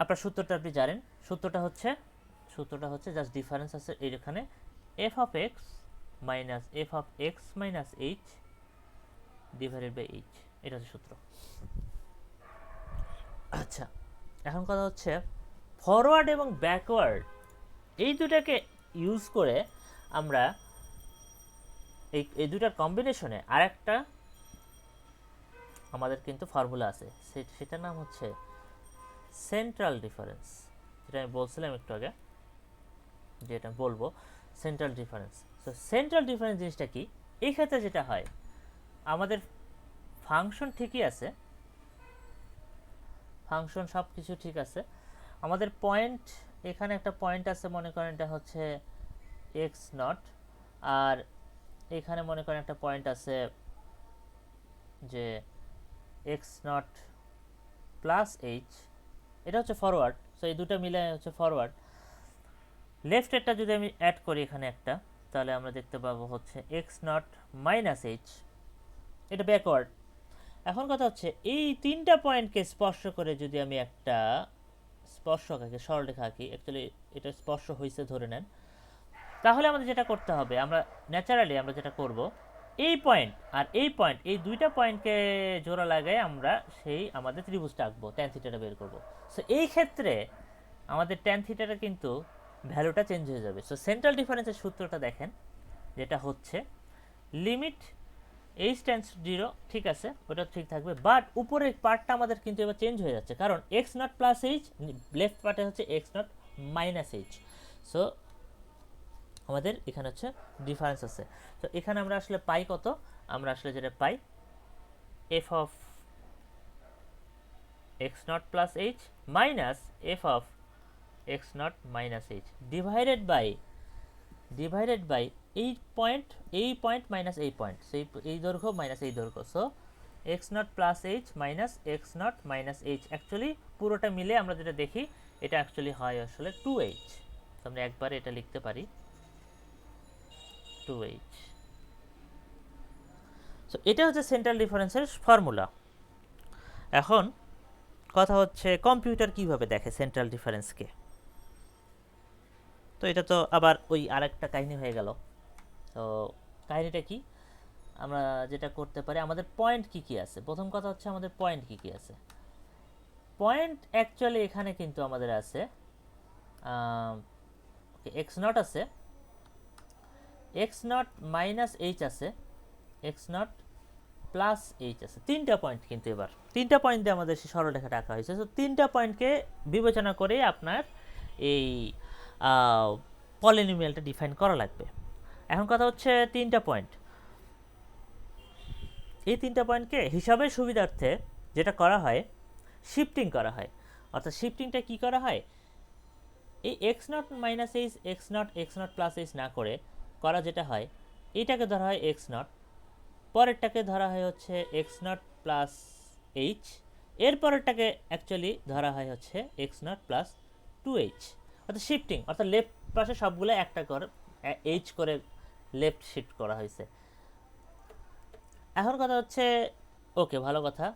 S3: আপনার সূত্রটা আপনি জানেন, সূত্রটা হচ্ছে জাস্ট ডিফারেন্স আছে এইখানে, f of x minus h divided by h, এটা হচ্ছে সূত্র। আচ্ছা, এখন কথা হচ্ছে ফরওয়ার্ড এবং ব্যাকওয়ার্ড এই দুটাকে ইউজ করে আমরা এই দুটার কম্বিনেশনে আরেকটা আমাদের কিন্তু ফর্মুলা আছে, সেটার নাম হচ্ছে সেন্ট্রাল ডিফারেন্স, যেটা আমি বলছিলাম একটু আগে, যেটা বলবো central difference. So central difference জিনিসটা কি? এই ক্ষেত্রে যেটা হয়, আমাদের ফাংশন ঠিকই আছে, ফাংশন সব কিছু ঠিক আছে, আমাদের পয়েন্ট, এখানে একটা পয়েন্ট আছে, মনে করেন এটা হচ্ছে এক্স নট, আর এখানে মনে করেন একটা পয়েন্ট আছে যে এক্স নট প্লাস এইচ, এটা হচ্ছে ফরওয়ার্ড। সো এই দুটো মিলে হচ্ছে ফরওয়ার্ড। লেফটেরটা যদি আমি অ্যাড করি এখানে একটা, তাহলে আমরা দেখতে পাবো হচ্ছে এক্স নট মাইনাস এইচ, এটা ব্যাকওয়ার্ড। এখন কথা হচ্ছে এই তিনটা পয়েন্টকে স্পর্শ করে যদি আমি একটা স্পর্শক আঁকি, সরলরেখা আঁকি, অ্যাকচুয়ালি এটা স্পর্শ হয়েছে ধরে নেন, তাহলে আমাদের যেটা করতে হবে, আমরা ন্যাচারালি আমরা যেটা করব, এই পয়েন্ট আর এই পয়েন্ট, এই দুইটা পয়েন্টকে জোড়া লাগাই আমরা সেই আমাদের ত্রিভুজটা আঁকবো, ট্যান থিটাটা বের করব। সো এই ক্ষেত্রে আমাদের ট্যান থিটাটা কিন্তু ভ্যালুটা চেঞ্জ হয়ে যাবে। সো সেন্ট্রাল ডিফারেন্সের সূত্রটা দেখেন, যেটা হচ্ছে লিমিট এইচ টেন্ডস টু 0, ঠিক আছে, ওটা ঠিক থাকবে, বাট উপরের পার্টটা আমাদের কিন্তু এবার চেঞ্জ হয়ে যাচ্ছে, কারণ x not plus H, left পার্টে হচ্ছে x not minus H. So আমাদের এখানে হচ্ছে ডিফারেন্স আছে। তো এখানে আমরা আসলে পাই কত, আমরা আসলে যেটা পাই F of x not plus H minus F of x not minus h divided by এই পয়েন্ট মাইনাস এই পয়েন্ট, সেই এই দৈর্ঘ্য মাইনাস এই দৈর্ঘ্য। So x not plus H minus x not minus h, actually পুরোটা মিলে আমরা যেটা দেখি, এটা অ্যাকচুয়ালি হয় আসলে 2h। তো আমরা একবার এটা লিখতে পারি 2h। সো এটা হচ্ছে সেন্ট্রাল ডিফারেন্সের ফর্মুলা। এখন কথা হচ্ছে কম্পিউটার কিভাবে দেখে সেন্ট্রাল ডিফারেন্সকে। তো এটা তো আবার ওই আরেকটা কাহিনী হয়ে গেল। তো কাহিনীটা কি, আমরা যেটা করতে পারি, আমাদের পয়েন্ট কি কি আছে, প্রথম কথা হচ্ছে আমাদের পয়েন্ট কি কি আছে। পয়েন্ট অ্যাকচুয়ালি এখানে কিন্তু আমাদের আছে এক্স নট আছে, এক্স নট মাইনাস এইচ আছে, এক্স নট প্লাস এইচ আছে, তিনটা পয়েন্ট কিন্তু এবার তিনটা পয়েন্ট দিয়ে আমাদের সেই সরলরেখাটা আঁকা হয়েছে। তো তিনটা পয়েন্টকে বিবেচনা করে আপনার এই পলিনোমিয়ালটা ডিফাইন করা লাগবে। এখন কথা হচ্ছে তিনটা পয়েন্ট, এই তিনটা পয়েন্টকে হিসাবের সুবিধার্থে যেটা করা হয়, শিফটিং করা হয়। অর্থাৎ শিফটিংটা কি করা হয়, এই x not minus H x not plus H না করে করা যেটা হয়, এইটাকে ধরা হয় এক্স নট, পরেরটাকে ধরা হয় হচ্ছে এক্স নট প্লাস এইচ, এর পরেরটাকে অ্যাকচুয়ালি ধরা হয় হচ্ছে এক্স নট প্লাস 2h। অর্থাৎ শিফটিং, অর্থাৎ লেফট পাশে সবগুলো একটা করে এইচ করে লেফট শিফট করা হয়েছে। এখন কথা হচ্ছে, ওকে ভালো কথা,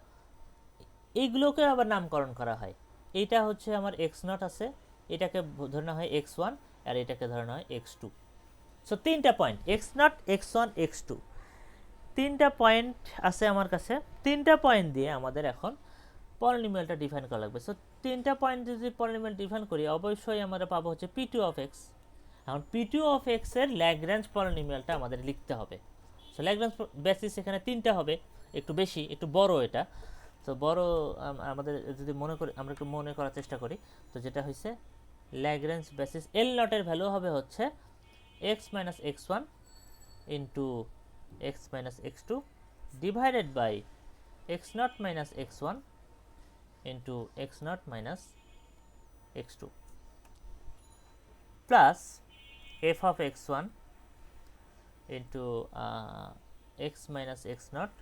S3: এইগুলোকে আবার নামকরণ করা হয়। এইটা হচ্ছে আমার এক্স নট আছে, এটাকে ধরে নেওয়া হয় x1, আর এটাকে ধরে নেওয়া হয় x2। সো তিনটা point x not, x1, x2, তিনটা পয়েন্ট আছে আমার কাছে। তিনটা পয়েন্ট দিয়ে আমাদের এখন পলিনোমিয়ালটা ডিফাইন করা লাগবে। সো তিনটা পয়েন্ট যদি পলিনোমিয়াল ডিফাইন করি, অবশ্যই আমরা পাবো হচ্ছে p2 অফ x এখন P2 অফ এক্স এর ল্যাগ্রাঞ্জ পলিনোমিয়ালটা আমাদের লিখতে হবে। সো ল্যাগ্রাঞ্জ বেসিস এখানে 3টা হবে, একটু বেশি, একটু বড় এটা। তো বড় আমাদের যদি মনে করি, আমরা একটু মনে করার চেষ্টা করি, তো যেটা হইছে ল্যাগ্রাঞ্জ বেসিস L নট এর ভ্যালু হবে হচ্ছে x minus x1 into x minus x2 divided by x not minus x1 into x not minus x2 plus f of x1 into x minus x naught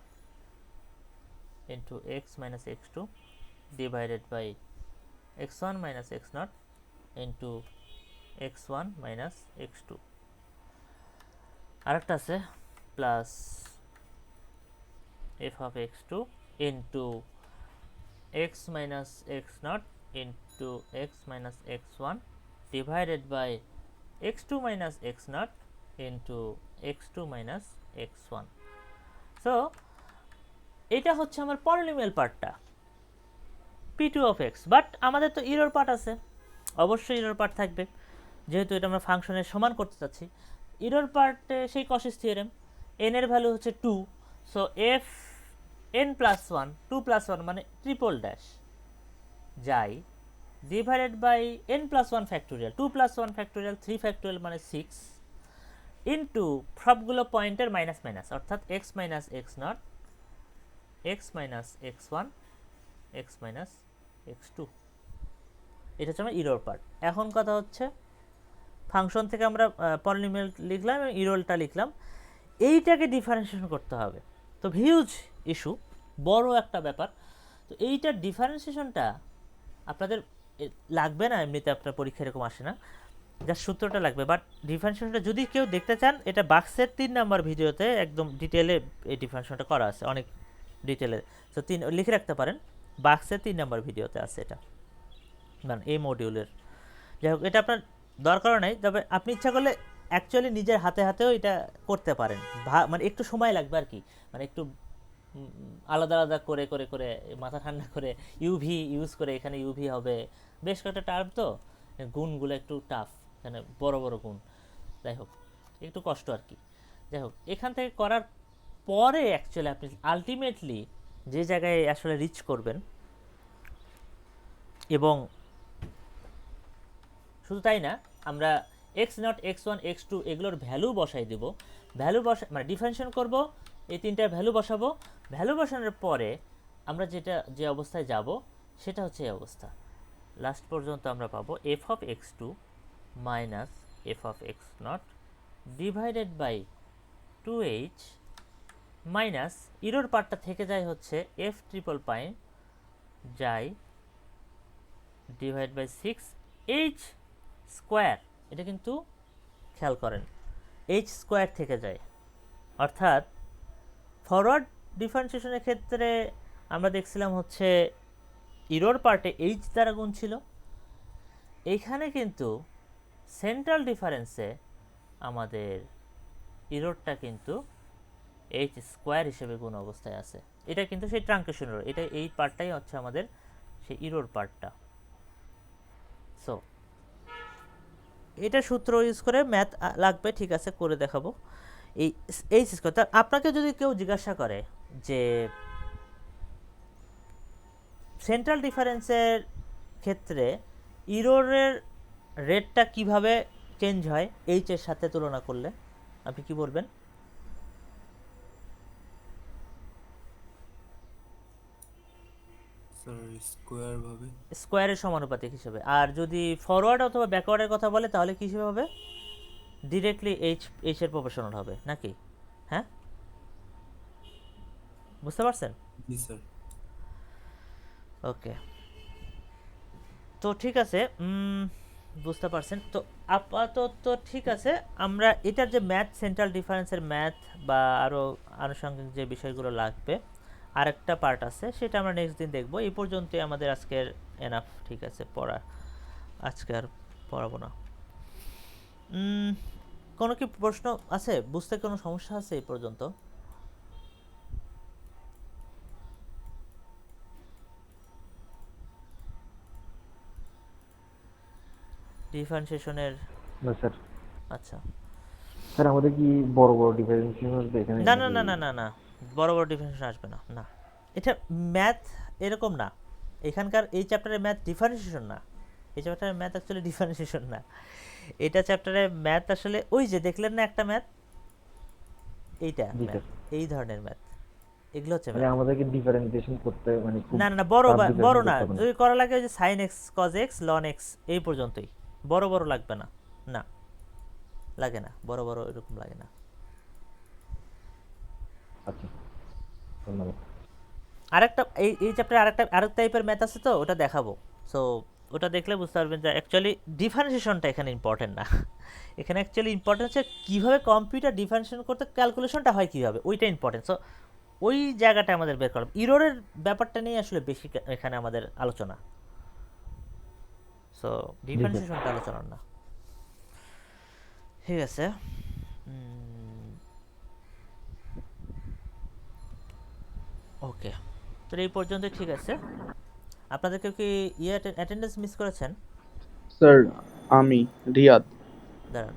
S3: into x minus x2 divided by x1 minus x naught into x1 minus x2 আরেকটা আছে plus f of x2 into x minus x naught into x minus x1 divided by x2 minus x naught into x2 minus x1. So এটা হচ্ছে আমার polynomial পার্টটা P2 of x, but আমাদের তো error part আছে, অবশ্যই error part থাকবে যেহেতু এটা আমরা ফাংশনের সমান করতে চাচ্ছি। ইরর পার্টে সেই কসিস থিওরেম, n এর ভ্যালু হচ্ছে 2, so f n plus 1, 2 plus 1 মানে ট্রিপল ড্যাশ যাই divided by n plus 1 factorial, 2 plus 1 factorial, 3 factorial মানে 6 ইন্টু সবগুলো পয়েন্টের মাইনাস মাইনাস, অর্থাৎ x minus x not, x minus x one, x minus x two. এটা হচ্ছে আমার ইরর পার্ট। এখন কথা হচ্ছে ফাংশন থেকে আমরা পলিনোমিয়াল লিখলাম এবং ইরোলটা লিখলাম, এইটাকে ডিফারেন্সিয়েশন করতে হবে। তো হিউজ ইস্যু, বড় একটা ব্যাপার। তো এইটার ডিফারেন্সিয়েশনটা আপনাদের লাগবে না, এমনিতে আপনার পরীক্ষা এরকম আসে না, যার সূত্রটা লাগবে। বাট ডিফারেন্সিয়েশনটা যদি কেউ দেখতে চান, এটা বাক্সের 3 নাম্বার ভিডিওতে একদম ডিটেলে এই ডিফারেন্সিয়েশনটা করা আছে, অনেক ডিটেলে। তো লিখে রাখতে পারেন, বাক্সের 3 নাম্বার ভিডিওতে আছে এটা, মানে এই মডিউলের। যাই হোক, এটা আপনার দরকারও নাই, তবে আপনি ইচ্ছা করলে অ্যাকচুয়ালি নিজের হাতে হাতেও এটা করতে পারেন, মানে একটু সময় লাগবে আর কি, মানে একটু আলাদা আলাদা করে করে করে মাথা ঠান্ডা করে ইউভি ইউজ করে, এখানে ইউভি হবে, বেশ কয়েকটা টার্ম, তো গুণগুলো একটু টাফ, এখানে বড় বড় গুণ, যাই হোক একটু কষ্ট আর কি। যাই হোক, এখান থেকে করার পরে অ্যাকচুয়ালি আপনি আলটিমেটলি যে জায়গায় আসলে রিচ করবেন, এবং শুধু তাই না, আমরা x not, x one, x two এগুলোর ভ্যালু বসাই দেব, ভ্যালু মানে ডিফারেন্সিয়েশন করব, এই 3টার ভ্যালু বসাবো, ভ্যালু বসানোর পরে আমরা যে অবস্থায় যাব সেটা হচ্ছে এই অবস্থা। লাস্ট পর্যন্ত আমরা পাবো f of x two minus F of x not divided by 2h minus error পার্টটা থেকে যায় হচ্ছে এফ ট্রিপল পাই যাই ডিভাইড বাই 6h স্কোয়ার। এটা কিন্তু খেয়াল করেন, h স্কোয়ার থেকে যায়, অর্থাৎ ফরওয়ার্ড ডিফারেন্সিয়েশনের ক্ষেত্রে আমরা দেখছিলাম হচ্ছে ইরোর পার্টে h দ্বারা গুণ ছিল, এইখানে কিন্তু সেন্ট্রাল ডিফারেন্সে আমাদের ইরোরটা কিন্তু h স্কোয়ার হিসেবে গুণ অবস্থায় আছে। এটা কিন্তু সেই ট্রাঙ্কেশন ইরোর, এটা এই পার্টটাই হচ্ছে আমাদের সেই ইরোর পার্টটা। সো এটা সূত্র ইউজ করে ম্যাথ লাগবে, ঠিক আছে, করে দেখাবো। এই এইচ স্কোয়ার, তা আপনাকে যদি কেউ জিজ্ঞাসা করে যে সেন্ট্রাল ডিফারেন্সের ক্ষেত্রে ইরোরের রেটটা কিভাবে চেঞ্জ হয় এইচ এর সাথে তুলনা করলে, আপনি কি বলবেন?
S5: স্যার স্কোয়ার ভাবে।
S3: স্কোয়ারের সমানুপাতিক হিসেবে। আর যদি ফরওয়ার্ড অথবা ব্যাকওয়ার্ডের কথা বলে তাহলে কী হিসেবে হবে? ডিরেক্টলি এইচ এর প্রপোর্শনাল হবে নাকি? হ্যাঁ, বুঝতে পারছেন?
S5: জি স্যার।
S3: ওকে, তো ঠিক আছে, বুঝতে পারছেন তো আপাতত। ঠিক আছে, আমরা এটার যে ম্যাথ, সেন্ট্রাল ডিফারেন্সের ম্যাথ বা আরও আনুষঙ্গিক যে বিষয়গুলো লাগবে, আরেকটা পার্ট আছে, সেটা আমরা নেক্সট দিন দেখব। এই পর্যন্তই আমাদের আজকের এনাফ, ঠিক আছে, পড়া আজকে আর পড়াবো না। কোনো কি প্রশ্ন আছে? বুঝতে কোনো সমস্যা আছে এই পর্যন্ত? ডিফারেন্সিয়েশনের
S4: না স্যার।
S3: আচ্ছা,
S4: স্যার আমাদের কি বড় বড় ডিফারেন্সিয়েশন আসবে এখানে
S3: না না
S4: নাকি?
S3: না না না না, বড় বড় ডিফারেন্সিয়েশন আসবে না, না। এটা ম্যাথ এরকম না, এখানকার এই চ্যাপ্টারে ম্যাথ ডিফারেন্সিয়েশন না, এই চ্যাপ্টারে ম্যাথ অ্যাকচুয়ালি ডিফারেন্সিয়েশন না, এটা চ্যাপ্টারে ম্যাথ আসলে ওই যে দেখলেন না একটা ম্যাথ, এইটা
S4: জি
S3: ম্যাথ,
S4: স্যার,
S3: এই ধরনের ম্যাথ, এগুলো হচ্ছে
S4: মানে
S3: ম্যাথ।
S4: আমাদেরকে ডিফারেন্সিয়েশন করতে মানে খুব
S3: না না না, বড়
S4: tough
S3: বড়
S4: differentiation
S3: না,
S4: করতে হবে না।
S3: যদি করা লাগে ওই যে sine x cos x ln x এই পর্যন্তই, বড় বড় লাগবে না, না লাগে না, বড় বড় এরকম লাগে না।
S4: আচ্ছা, ধন্যবাদ।
S3: আরেকটা এই চ্যাপ্টারে আরেক টাইপের ম্যাথ আছে, তো ওটা দেখাবো। সো ওটা দেখলে বুঝতে পারবেন যে অ্যাকচুয়ালি ডিফারেন্সিয়েশনটা এখানে ইম্পর্টেন্ট না, এখানে অ্যাকচুয়ালি ইম্পর্টেন্ট হচ্ছে কীভাবে কম্পিউটার ডিফারেন্সিয়েশন করতে, ক্যালকুলেশনটা হয় কীভাবে, ওইটা ইম্পর্টেন্ট। সো ওই জায়গাটা আমাদের বের করা, ইরোরের ব্যাপারটা নিয়ে আসলে বেশি এখানে আমাদের আলোচনা। সো ডিফারেন্সিয়েশনটা আলোচনা না, ঠিক আছে। ওকে, তো এই পর্যন্ত ঠিক আছে। আপনাদের কেউ কি অ্যাটেন্ডেন্স মিস করেছেন?
S6: স্যার আমি রিয়াদ।
S3: দাঁড়ান,